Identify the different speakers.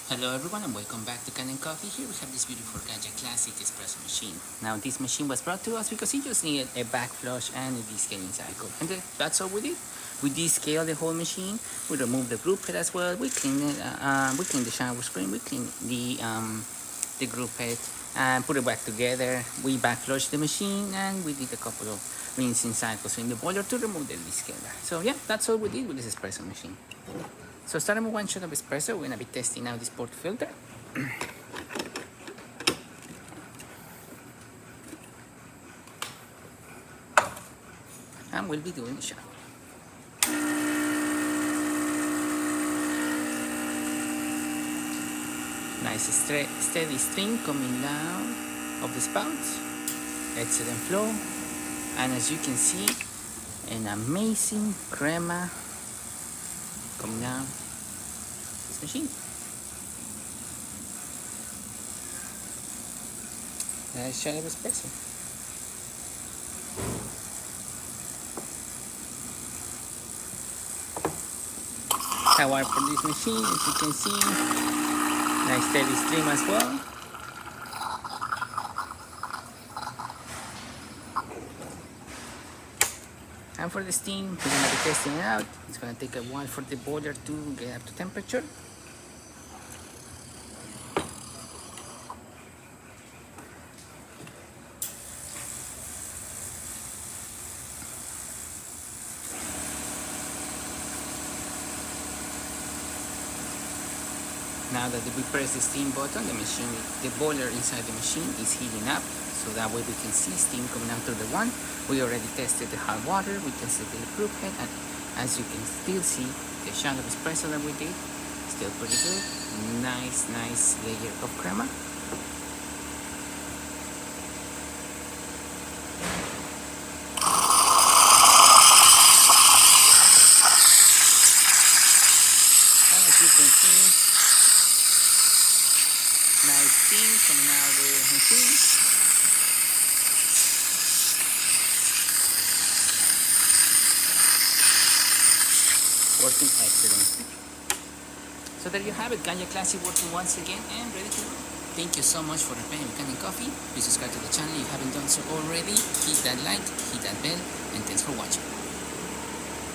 Speaker 1: Hello everyone and welcome back to Kanen Coffee. Here we have this beautiful Gaggia classic espresso machine. Now this machine was brought to us because it just needed a back flush and a descaling cycle. And that's all we did. We descaled the whole machine. We removed the group head as well. We cleaned the shower screen. We cleaned the group head and put it back together. We back flushed the machine and we did a couple of rinsing cycles in the boiler to remove the descaler. So yeah, that's all we did with this espresso machine. So starting with one shot of espresso, we're gonna be testing out this port filter. And we'll be doing a shot. Nice steady stream coming down of the spout. Excellent flow. And as you can see, an amazing crema coming down this machine. Nice shot of espresso. Power for this machine, as you can see. Nice steady stream as well. And for the steam, we're gonna be testing it out. It's gonna take a while for the boiler to get up to temperature. Now that we press the steam button, the boiler inside the machine is heating up, so that way we can see steam coming out through the one. We already tested the hot water, we tested the group head, and as you can still see, the shot of espresso that we did, still pretty good. Nice layer of crema. And as you can see, nice steam coming out of the machine. Working excellent. So there you have it, Gaggia Classic working once again and ready to go. Thank you so much for repairing Kanen Coffee. Please subscribe to the channel if you haven't done so already. Hit that like, hit that bell, and thanks for watching.